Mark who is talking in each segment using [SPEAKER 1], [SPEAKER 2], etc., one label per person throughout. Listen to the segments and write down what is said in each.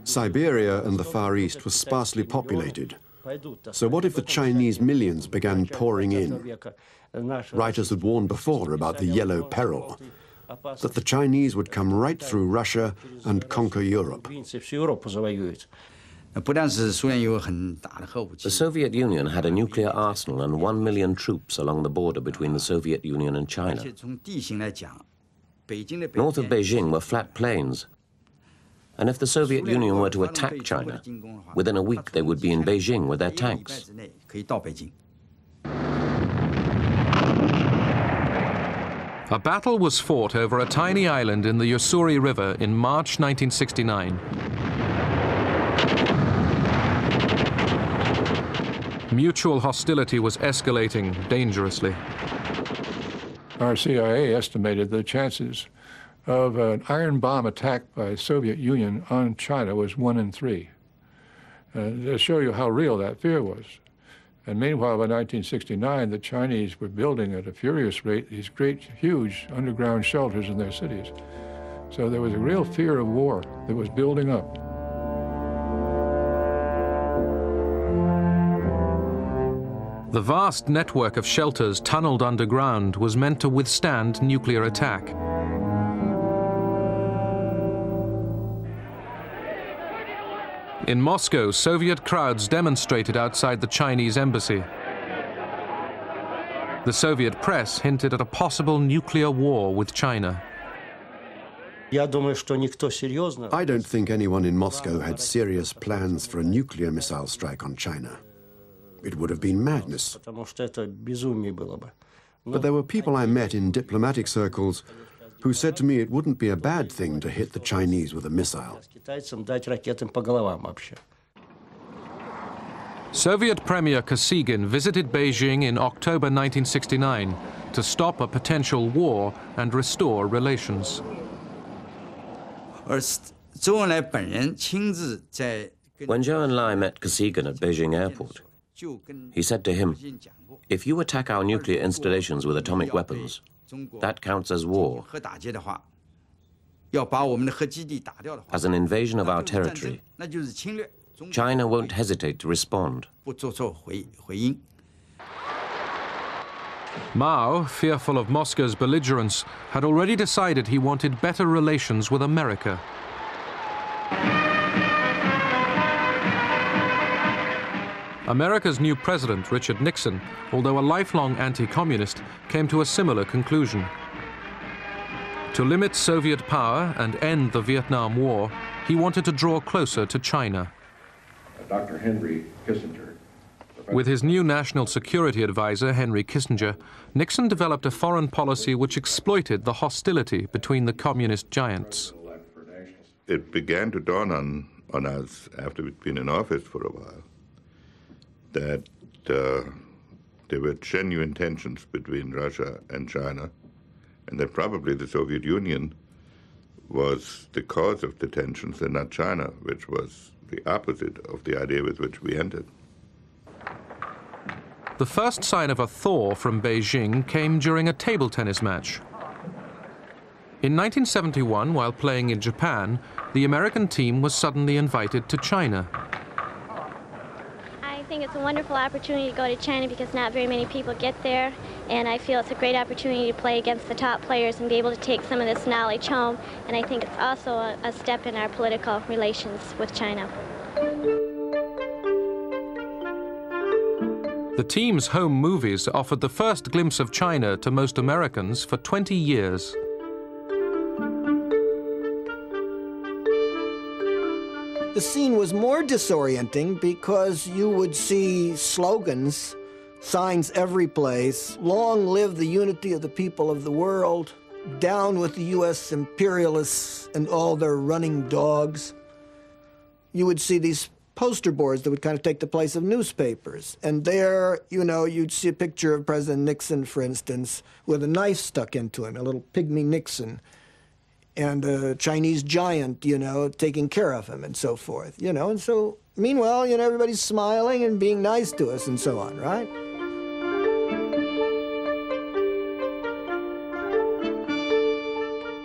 [SPEAKER 1] Siberia and the Far East were sparsely populated. So what if the Chinese millions began pouring in? Writers had warned before about the Yellow Peril, that the Chinese would come right through Russia and conquer Europe.
[SPEAKER 2] The Soviet Union had a nuclear arsenal and 1 million troops along the border between the Soviet Union and China. North of Beijing were flat plains. And if the Soviet Union were to attack China, within a week they would be in Beijing with their tanks.
[SPEAKER 3] A battle was fought over a tiny island in the Ussuri River in March 1969. Mutual hostility was escalating dangerously.
[SPEAKER 4] Our CIA estimated the chances of an iron bomb attack by the Soviet Union on China was 1 in 3. To show you how real that fear was. And meanwhile, by 1969, the Chinese were building at a furious rate these great, huge underground shelters in their cities. So there was a real fear of war that was building up.
[SPEAKER 3] The vast network of shelters tunneled underground was meant to withstand nuclear attack. In Moscow, Soviet crowds demonstrated outside the Chinese embassy. The Soviet press hinted at a possible nuclear war with China.
[SPEAKER 1] I don't think anyone in Moscow had serious plans for a nuclear missile strike on China. It would have been madness. But there were people I met in diplomatic circles who said to me it wouldn't be a bad thing to hit the Chinese with a missile.
[SPEAKER 3] Soviet Premier Kosygin visited Beijing in October 1969 to stop a potential war and restore relations.
[SPEAKER 2] When Zhou Enlai met Kosygin at Beijing airport, he said to him, "If you attack our nuclear installations with atomic weapons, that counts as war. As an invasion of our territory, China won't hesitate to respond."
[SPEAKER 3] Mao, fearful of Moscow's belligerence, had already decided he wanted better relations with America. America's new president, Richard Nixon, although a lifelong anti-communist, came to a similar conclusion. To limit Soviet power and end the Vietnam War, he wanted to draw closer to China.
[SPEAKER 5] Dr. Henry Kissinger.
[SPEAKER 3] With his new national security advisor, Henry Kissinger, Nixon developed a foreign policy which exploited the hostility between the communist giants.
[SPEAKER 6] It began to dawn on us, after we'd been in office for a while, that there were genuine tensions between Russia and China, and that probably the Soviet Union was the cause of the tensions and not China, which was the opposite of the idea with which we entered.
[SPEAKER 3] The first sign of a thaw from Beijing came during a table tennis match. In 1971, while playing in Japan, the American team was suddenly invited to China.
[SPEAKER 7] I think it's a wonderful opportunity to go to China because not very many people get there, and I feel it's a great opportunity to play against the top players and be able to take some of this knowledge home, and I think it's also a step in our political relations with China.
[SPEAKER 3] The team's home movies offered the first glimpse of China to most Americans for 20 years.
[SPEAKER 8] The scene was more disorienting because you would see slogans, signs every place, "Long live the unity of the people of the world," "Down with the U.S. imperialists and all their running dogs." You would see these poster boards that would kind of take the place of newspapers. And there, you know, you'd see a picture of President Nixon, for instance, with a knife stuck into him, a little pygmy Nixon, and a Chinese giant, you know, taking care of him and so forth, you know. And so, meanwhile, you know, everybody's smiling and being nice to us and so on, right?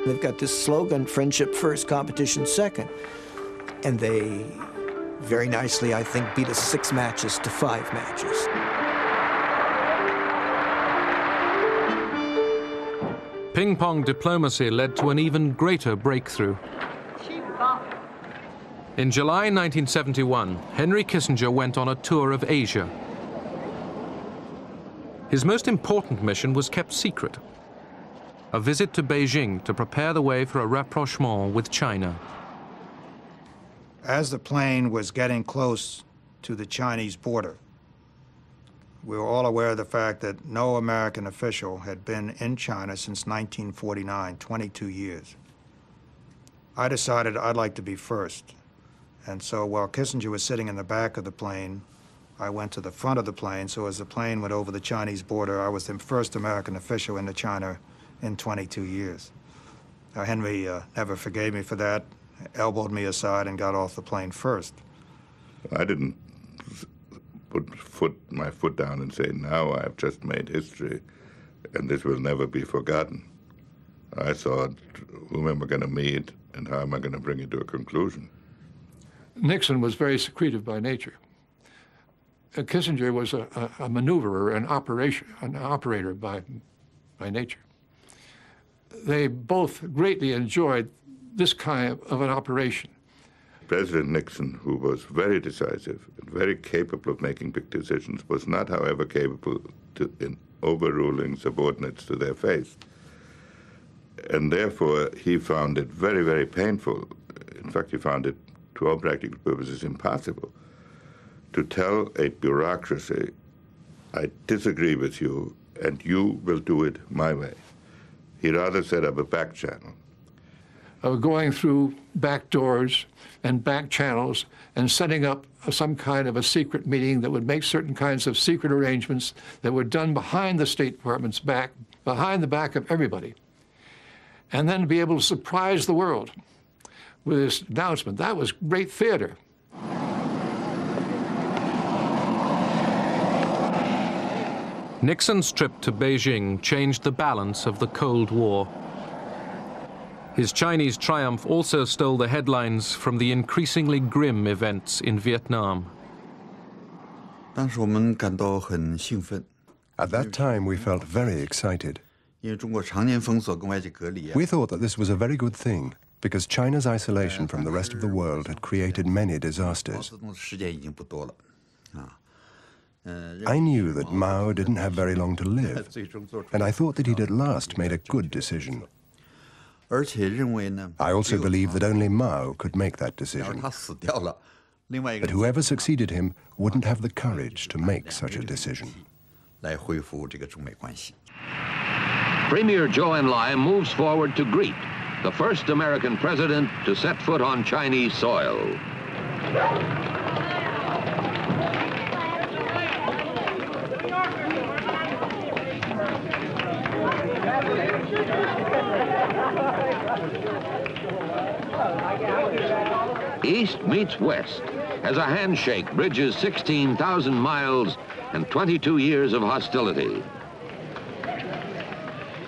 [SPEAKER 8] They've got this slogan, friendship first, competition second. And they very nicely, I think, beat us 6 matches to 5 matches.
[SPEAKER 3] Ping-pong diplomacy led to an even greater breakthrough. In July 1971, Henry Kissinger went on a tour of Asia. His most important mission was kept secret: a visit to Beijing to prepare the way for a rapprochement with China.
[SPEAKER 9] As the plane was getting close to the Chinese border, we were all aware of the fact that no American official had been in China since 1949, 22 years. I decided I'd like to be first. And so while Kissinger was sitting in the back of the plane, I went to the front of the plane. So as the plane went over the Chinese border, I was the first American official into China in 22 years. Henry never forgave me for that, elbowed me aside and got off the plane first.
[SPEAKER 6] I didn't put my foot down and say, now I've just made history and this will never be forgotten. I thought, whom am I going to meet and how am I going to bring it to a conclusion?
[SPEAKER 4] Nixon was very secretive by nature. Kissinger was a maneuverer, an operator by nature. They both greatly enjoyed this kind of an operation.
[SPEAKER 6] President Nixon, who was very decisive and very capable of making big decisions, was not, however, capable in overruling subordinates to their face. And therefore, he found it very, very painful. In fact, he found it, to all practical purposes, impossible to tell a bureaucracy, I disagree with you, and you will do it my way. He rather set up a back channel.
[SPEAKER 4] Going through back doors and back channels and setting up some kind of a secret meeting that would make certain kinds of secret arrangements that were done behind the State Department's back, behind the back of everybody. And then be able to surprise the world with this announcement. That was great theater.
[SPEAKER 3] Nixon's trip to Beijing changed the balance of the Cold War. His Chinese triumph also stole the headlines from the increasingly grim events in Vietnam.
[SPEAKER 10] At
[SPEAKER 11] that time, we felt very excited. We thought that this was a very good thing, because China's isolation from the rest of the world had created many disasters. I knew that Mao didn't have very long to live, and I thought that he'd at last made a good decision. I also believed that only Mao could make that decision, that whoever succeeded him wouldn't have the courage to make such a decision.
[SPEAKER 12] Premier Zhou Enlai moves forward to greet the first American president to set foot on Chinese soil. East meets West as a handshake bridges 16,000 miles and 22 years of hostility.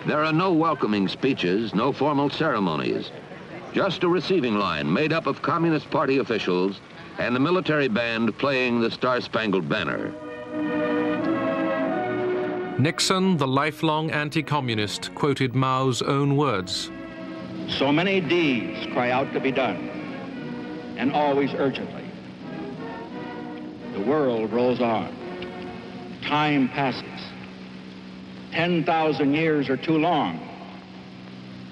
[SPEAKER 12] There are no welcoming speeches, no formal ceremonies, just a receiving line made up of Communist Party officials and the military band playing the Star-Spangled Banner.
[SPEAKER 3] Nixon, the lifelong anti-communist, quoted Mao's own words.
[SPEAKER 13] So many deeds cry out to be done, and always urgently. The world rolls on. Time passes. 10,000 years are too long.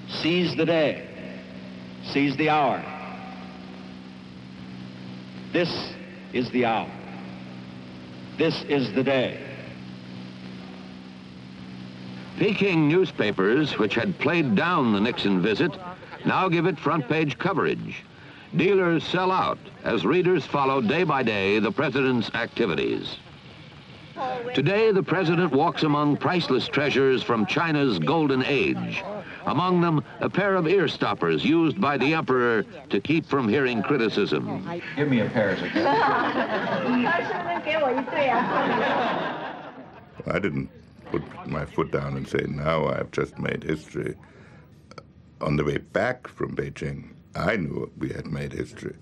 [SPEAKER 13] Seize the day. Seize the hour. This is the hour. This is the day.
[SPEAKER 12] Peking newspapers, which had played down the Nixon visit, now give it front-page coverage. Dealers sell out as readers follow day by day the president's activities. Today, the president walks among priceless treasures from China's golden age. Among them, a pair of ear stoppers used by the emperor to keep from hearing criticism.
[SPEAKER 5] Give me a pair of them.
[SPEAKER 6] I didn't put my foot down and say, now I've just made history. on the way back from Beijing, I knew we had made history.